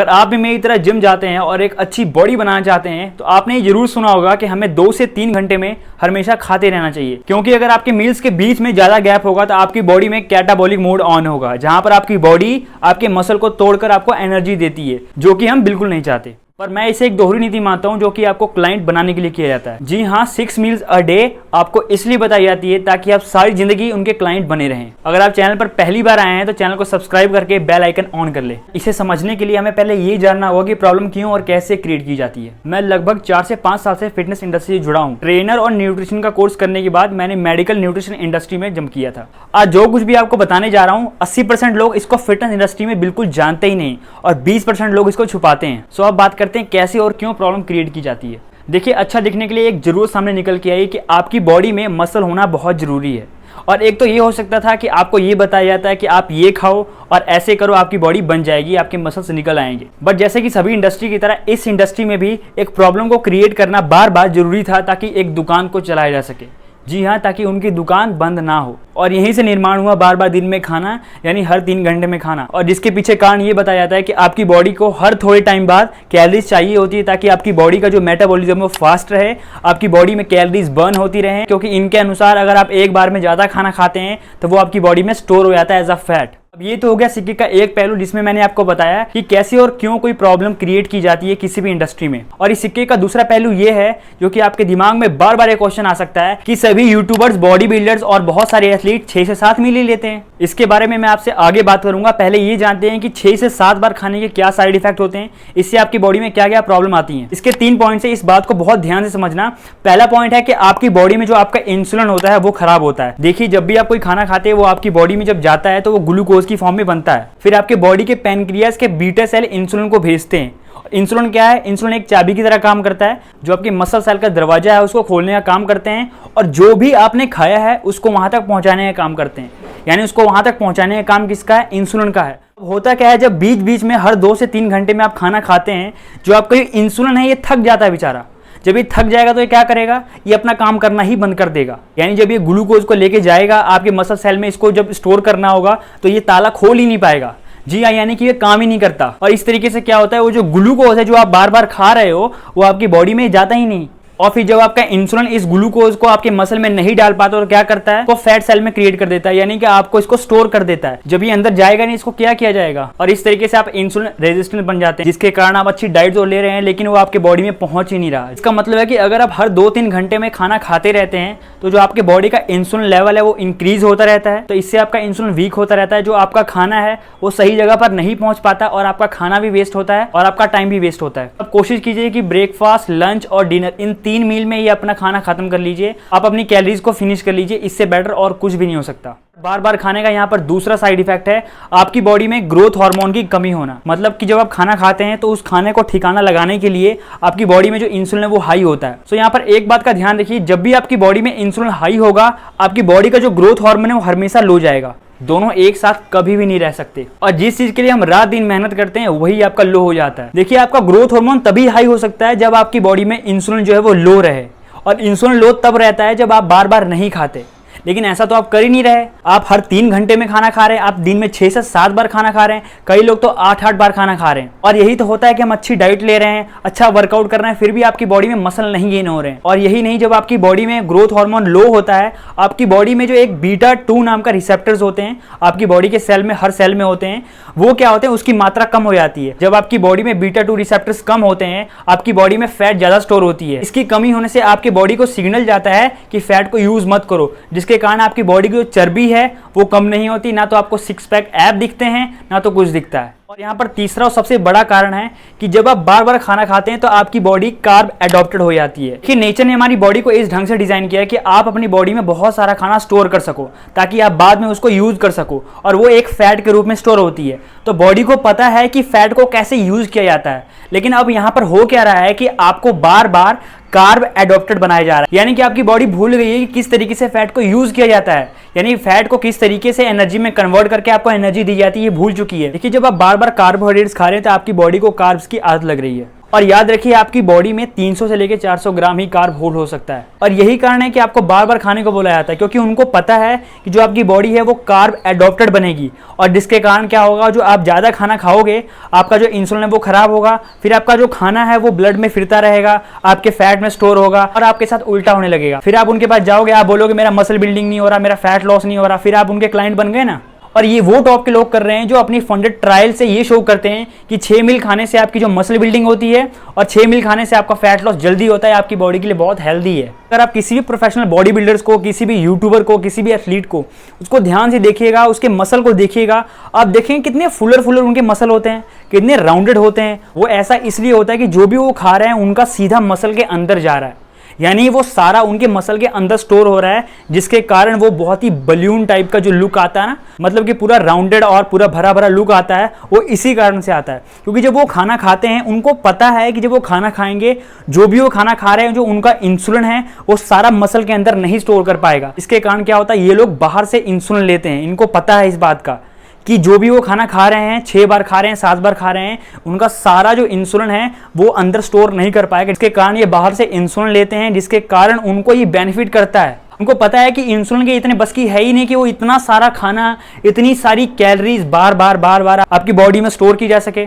अगर आप भी मेरी तरह जिम जाते हैं और एक अच्छी बॉडी बनाना चाहते हैं तो आपने ये जरूर सुना होगा कि हमें 2 से 3 घंटे में हमेशा खाते रहना चाहिए, क्योंकि अगर आपके मील्स के बीच में ज्यादा गैप होगा तो आपकी बॉडी में कैटाबॉलिक मोड ऑन होगा, जहां पर आपकी बॉडी आपके मसल को तोड़कर आपको एनर्जी देती है, जो कि हम बिल्कुल नहीं चाहते। पर मैं इसे एक दोहरी नीति मानता हूं जो कि आपको क्लाइंट बनाने के लिए किया जाता है। जी हाँ, 6 मील्स अ डे आपको इसलिए बताई जाती है ताकि आप सारी जिंदगी उनके क्लाइंट बने रहें। अगर आप चैनल पर पहली बार आए हैं तो चैनल को सब्सक्राइब करके बेल आइकन ऑन कर ले। इसे समझने के लिए हमें पहले ये जानना होगा कि प्रॉब्लम क्यों और कैसे क्रिएट की जाती है। मैं लगभग 4 से 5 साल से फिटनेस इंडस्ट्री से जुड़ा हूँ। ट्रेनर और न्यूट्रिशन का कोर्स करने के बाद मैंने मेडिकल न्यूट्रिशन इंडस्ट्री में जंप किया था। आज जो कुछ भी आपको बताने जा रहा हूँ 80% लोग इसको फिटनेस इंडस्ट्री में बिल्कुल जानते ही नहीं और 20% लोग इसको छुपाते हैं। सो अब बात करते हैं कैसे और क्यों प्रॉब्लम क्रिएट की जाती है। देखिए, अच्छा दिखने के लिए एक जरूरत सामने निकल के आई कि आपकी बॉडी में मसल होना बहुत जरूरी है। और एक तो ये हो सकता था कि आपको ये बताया जाता है कि आप ये खाओ और ऐसे करो, आपकी बॉडी बन जाएगी, आपके मसल्स निकल आएंगे। बट जैसे कि सभी इंडस्ट्री की तरह इस इंडस्ट्री में भी एक प्रॉब्लम को क्रिएट करना बार बार जरूरी था ताकि एक दुकान को चलाया जा सके। जी हाँ, ताकि उनकी दुकान बंद ना हो। और यहीं से निर्माण हुआ बार बार दिन में खाना, यानी हर 3 घंटे में खाना। और जिसके पीछे कारण ये बताया जाता है कि आपकी बॉडी को हर थोड़े टाइम बाद कैलोरीज चाहिए होती है ताकि आपकी बॉडी का जो मेटाबॉलिज्म वो फास्ट रहे, आपकी बॉडी में कैलोरीज बर्न होती रहे। क्योंकि इनके अनुसार अगर आप एक बार में ज़्यादा खाना खाते हैं तो वो आपकी बॉडी में स्टोर हो जाता है एज अ फैट। अब ये तो हो गया सिक्के का एक पहलू जिसमें मैंने आपको बताया कि कैसे और क्यों कोई प्रॉब्लम क्रिएट की जाती है किसी भी इंडस्ट्री में। और इस सिक्के का दूसरा पहलू ये है जो कि आपके दिमाग में बार बार एक क्वेश्चन आ सकता है कि सभी यूट्यूबर्स, बॉडी बिल्डर्स और बहुत सारे एथलीट 6 से 7 मील ही लेते हैं। इसके बारे में मैं आपसे आगे बात करूंगा। पहले ये जानते हैं कि 6 से 7 बार खाने के क्या साइड इफेक्ट होते हैं, इससे आपकी बॉडी में क्या क्या प्रॉब्लम आती है। इसके 3 पॉइंट है, इस बात को बहुत ध्यान से समझना। पहला पॉइंट है कि आपकी बॉडी में जो आपका इंसुलिन होता है वो खराब होता है। देखिए, जब भी आप कोई खाना खाते हैं वो आपकी बॉडी में जब जाता है तो वो ग्लूकोज की फॉर्म में बनता है। फिर आपके बॉडी के पैनक्रियाज के बीटा सेल इंसुलिन को भेजते हैं। इंसुलिन क्या है? इंसुलिन एक चाबी की तरह काम करता है जो आपके मसल सेल का दरवाजा है उसको खोलने का काम करते हैं, और जो भी आपने खाया है उसको वहां तक पहुंचाने का काम करते हैं। यानी उसको वहां तक पहुंचाने का काम किसका है? इंसुलिन का है। होता क्या है, जब बीच बीच में हर 2 से 3 घंटे में आप खाना खाते हैं, जो आपका इंसुलिन है ये थक जाता है बेचारा। जब ये थक जाएगा तो ये क्या करेगा? ये अपना काम करना ही बंद कर देगा। यानी जब ये ग्लूकोज को लेके जाएगा आपके मसल सेल में, इसको जब स्टोर करना होगा तो ये ताला खोल ही नहीं पाएगा। जी हाँ, यानी कि ये काम ही नहीं करता। और इस तरीके से क्या होता है, वो जो ग्लूकोज है जो आप बार बार खा रहे हो वो आपकी बॉडी में जाता ही नहीं। और फिर जब आपका इंसुलिन इस ग्लूकोज को आपके मसल में नहीं डाल पाता तो क्या करता है, वो फैट सेल में क्रिएट कर देता है, यानी कि आपको इसको स्टोर कर देता है। जब ये अंदर जाएगा नहीं, इसको क्या किया जाएगा? और इस तरीके से आप इंसुलिन रेजिस्टेंट बन जाते हैं, जिसके कारण आप अच्छी डाइट तो ले रहे हैं लेकिन वो आपके बॉडी में पहुंच ही नहीं रहा। इसका मतलब है कि अगर आप हर 2-3 घंटे में खाना खाते रहते हैं तो जो आपके बॉडी का इंसुलिन लेवल है वो इंक्रीज होता रहता है, तो इससे आपका इंसुलिन वीक होता रहता है। जो आपका खाना है वो सही जगह पर नहीं पहुंच पाता और आपका खाना भी वेस्ट होता है और आपका टाइम भी वेस्ट होता है। अब कोशिश कीजिए कि ब्रेकफास्ट, लंच और डिनर, इन 3 मील में ये अपना खाना खत्म कर लीजिए। आप अपनी कैलोरीज को फिनिश कर लीजिए। इससे बेटर और कुछ भी नहीं हो सकता। बार बार खाने का यहाँ पर दूसरा साइड इफेक्ट है आपकी बॉडी में ग्रोथ हार्मोन की कमी होना। मतलब कि जब आप खाना खाते हैं तो उस खाने को ठिकाना लगाने के लिए आपकी बॉडी में जो इंसुलिन है वो हाई होता है। तो यहाँ पर एक बात का ध्यान रखिए, जब भी आपकी बॉडी में इंसुलिन हाई होगा आपकी बॉडी का जो ग्रोथ हार्मोन है वो हमेशा लो जाएगा। दोनों एक साथ कभी भी नहीं रह सकते। और जिस चीज के लिए हम रात दिन मेहनत करते हैं वही आपका लो हो जाता है। देखिए, आपका ग्रोथ हार्मोन तभी हाई हो सकता है जब आपकी बॉडी में इंसुलिन जो है वो लो रहे, और इंसुलिन लो तब रहता है जब आप बार बार नहीं खाते। लेकिन ऐसा तो आप कर ही नहीं रहे। आप हर 3 घंटे में खाना खा रहे हैं, आप दिन में 6 से 7 बार खाना खा रहे हैं, कई लोग तो 8-8 बार खाना खा रहे हैं। और यही तो होता है कि हम अच्छी डाइट ले रहे हैं, अच्छा वर्कआउट कर रहे हैं, फिर भी आपकी बॉडी में मसल नहीं गेन हो रहे हैं। और यही नहीं, जब आपकी बॉडी में ग्रोथ हार्मोन लो होता है, आपकी बॉडी में जो एक बीटा-2 नाम का रिसेप्टर्स होते हैं आपकी बॉडी के सेल में, हर सेल में होते हैं, वो क्या होते हैं, उसकी मात्रा कम हो जाती है। जब आपकी बॉडी में बीटा-2 रिसेप्टर्स कम होते हैं आपकी बॉडी में फैट ज्यादा स्टोर होती है। इसकी कमी होने से आपकी बॉडी को सिग्नल जाता है कि फैट को यूज मत करो, जिसके कारण आपकी बॉडी की जो चर्बी है वो कम नहीं होती, ना तो आपको 6 पैक ऐप दिखते हैं ना तो कुछ दिखता है। और यहाँ पर तीसरा और सबसे बड़ा कारण है कि जब आप बार बार खाना खाते हैं तो आपकी बॉडी कार्ब एडॉप्टेड हो जाती है। कि नेचर ने हमारी बॉडी को इस ढंग से डिजाइन किया है कि आप अपनी बॉडी में बहुत सारा खाना स्टोर कर सको ताकि आप बाद में उसको यूज कर सको, और वो एक फैट के रूप में स्टोर होती है। तो बॉडी को पता है कि फैट को कैसे यूज किया जाता है। लेकिन अब यहाँ पर हो क्या रहा है कि आपको बार बार कार्ब एडॉप्टेड बनाया जा रहा है, यानी कि आपकी बॉडी भूल गई है कि किस तरीके से फैट को यूज किया जाता है, यानी फैट को किस तरीके से एनर्जी में कन्वर्ट करके आपको एनर्जी दी जाती है ये भूल चुकी है। देखिए, जब आप बार बार कार्बोहाइड्रेट्स खा रहे हैं तो आपकी बॉडी को कार्ब्स की आदत लग रही है, और याद रखिए आपकी बॉडी में 300 से लेकर 400 ग्राम ही कार्ब होल्ड हो सकता है। और यही कारण है कि आपको बार बार खाने को बोला जाता है, क्योंकि उनको पता है कि जो आपकी बॉडी है वो कार्ब एडॉप्टेड बनेगी, और जिसके कारण क्या होगा, जो आप ज़्यादा खाना खाओगे आपका जो इंसुलिन है वो खराब होगा, फिर आपका जो खाना है वो ब्लड में फिरता रहेगा, आपके फैट में स्टोर होगा और आपके साथ उल्टा होने लगेगा। फिर आप उनके पास जाओगे, आप बोलोगे मेरा मसल बिल्डिंग नहीं हो रहा, मेरा फैट लॉस नहीं हो रहा, फिर आप उनके क्लाइंट बन गए ना। और ये वो टॉप के लोग कर रहे हैं जो अपनी फंडेड ट्रायल से ये शो करते हैं कि 6 मील खाने से आपकी जो मसल बिल्डिंग होती है और 6 मील खाने से आपका फैट लॉस जल्दी होता है, आपकी बॉडी के लिए बहुत हेल्दी है। अगर आप किसी भी प्रोफेशनल बॉडी बिल्डर्स को, किसी भी यूट्यूबर को, किसी भी एथलीट को, उसको ध्यान से देखिएगा, उसके मसल को देखिएगा, आप देखेंगे कितने फुलर उनके मसल होते हैं, कितने राउंडेड होते हैं। वो ऐसा इसलिए होता है कि जो भी वो खा रहे हैं उनका सीधा मसल के अंदर जा रहा है, यानी वो सारा उनके मसल के अंदर स्टोर हो रहा है, जिसके कारण वो बहुत ही बलून टाइप का जो लुक आता है ना, मतलब कि पूरा राउंडेड और पूरा भरा भरा लुक आता है, वो इसी कारण से आता है। क्योंकि जब वो खाना खाते हैं उनको पता है कि जब वो खाना खाएंगे, जो भी वो खाना खा रहे हैं, जो उनका इंसुलिन है वो सारा मसल के अंदर नहीं स्टोर कर पाएगा। इसके कारण क्या होता है, ये लोग बाहर से इंसुलिन लेते हैं। इनको पता है इस बात का कि जो भी वो खाना खा रहे हैं, 6 बार खा रहे हैं, 7 बार खा रहे हैं, उनका सारा जो इंसुलिन है वो अंदर स्टोर नहीं कर पाएगा। इसके कारण ये बाहर से इंसुलिन लेते हैं, जिसके कारण उनको ये बेनिफिट करता है। उनको पता है कि इंसुलिन के इतने बस की है ही नहीं कि वो इतना सारा खाना, इतनी सारी कैलोरीज बार बार आपकी बॉडी में स्टोर की जा सके।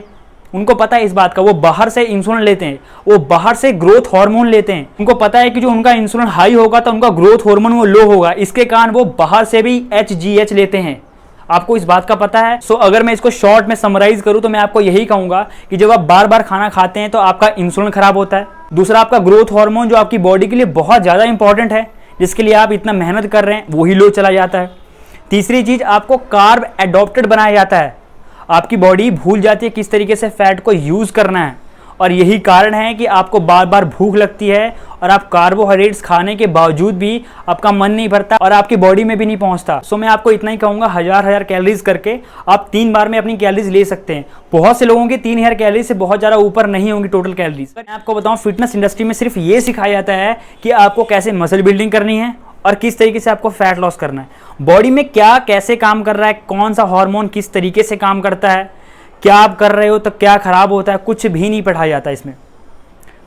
उनको पता है इस बात का, वो बाहर से इंसुलिन लेते हैं, वो बाहर से ग्रोथ हार्मोन लेते हैं। उनको पता है कि जो उनका इंसुलिन हाई होगा तो उनका ग्रोथ हार्मोन वो लो होगा, इसके कारण वो बाहर से भी HGH लेते हैं। आपको इस बात का पता है। सो अगर मैं इसको शॉर्ट में समराइज करूं तो मैं आपको यही कहूंगा कि जब आप बार बार खाना खाते हैं तो आपका इंसुलिन खराब होता है। दूसरा, आपका ग्रोथ हार्मोन जो आपकी बॉडी के लिए बहुत ज़्यादा इंपॉर्टेंट है, जिसके लिए आप इतना मेहनत कर रहे हैं, वही लो चला जाता है। तीसरी चीज़, आपको कार्ब एडॉप्टेड बनाया जाता है। आपकी बॉडी भूल जाती है किस तरीके से फैट को यूज़ करना है, और यही कारण है कि आपको बार बार भूख लगती है और आप कार्बोहाइड्रेट्स खाने के बावजूद भी आपका मन नहीं भरता और आपकी बॉडी में भी नहीं पहुंचता। सो मैं आपको इतना ही कहूँगा, 1000 कैलोरीज करके आप 3 बार में अपनी कैलोरीज ले सकते हैं। बहुत से लोगों की 3000 कैलोरीज से बहुत ज़्यादा ऊपर नहीं होंगी टोटल कैलोरीज। मैं आपको बताऊँ, फिटनेस इंडस्ट्री में सिर्फ ये सिखाया जाता है कि आपको कैसे मसल बिल्डिंग करनी है और किस तरीके से आपको फैट लॉस करना है। बॉडी में क्या कैसे काम कर रहा है, कौन सा हार्मोन किस तरीके से काम करता है, क्या आप कर रहे हो तो क्या खराब होता है, कुछ भी नहीं पढ़ाया जाता इसमें।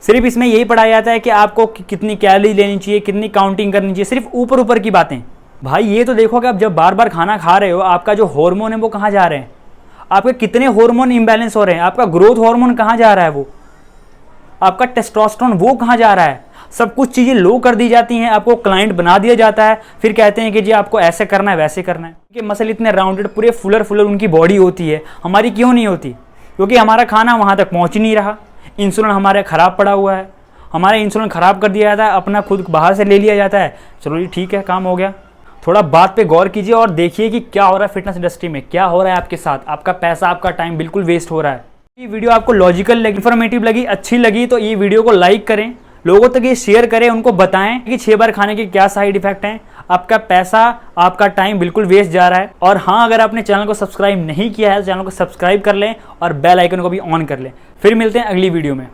सिर्फ इसमें यही पढ़ाया जाता है कि आपको कितनी कैलोरी लेनी चाहिए, कितनी काउंटिंग करनी चाहिए, सिर्फ ऊपर की बातें। भाई ये तो देखो कि आप जब बार बार खाना खा रहे हो, आपका जो हार्मोन है वो कहाँ जा रहे हैं, आपके कितने हार्मोन इम्बैलेंस हो रहे हैं, आपका ग्रोथ हार्मोन कहाँ जा रहा है, वो आपका टेस्टोस्टेरोन वो कहाँ जा रहा है। सब कुछ चीज़ें लो कर दी जाती हैं, आपको क्लाइंट बना दिया जाता है, फिर कहते हैं कि जी आपको ऐसे करना है, वैसे करना है। कि मसल इतने राउंडेड पूरे फुलर उनकी बॉडी होती है, हमारी क्यों नहीं होती? क्योंकि हमारा खाना वहाँ तक पहुँच ही नहीं रहा, इंसुलिन हमारे ख़राब पड़ा हुआ है, हमारा इंसुलिन ख़राब कर दिया जाता है, अपना खुद बाहर से ले लिया जाता है। चलो जी ठीक है, काम हो गया। थोड़ा बात पे गौर कीजिए और देखिए कि क्या हो रहा है फिटनेस इंडस्ट्री में, क्या हो रहा है आपके साथ। आपका पैसा, आपका टाइम बिल्कुल वेस्ट हो रहा है। ये वीडियो आपको लॉजिकल लगी, इन्फॉर्मेटिव लगी, अच्छी लगी तो ये वीडियो को लाइक करें, लोगों तक ये शेयर करें, उनको बताएं कि 6 बार खाने के क्या साइड इफेक्ट हैं। आपका पैसा, आपका टाइम बिल्कुल वेस्ट जा रहा है। और हाँ, अगर आपने चैनल को सब्सक्राइब नहीं किया है तो चैनल को सब्सक्राइब कर लें और बेल आइकन को भी ऑन कर लें। फिर मिलते हैं अगली वीडियो में।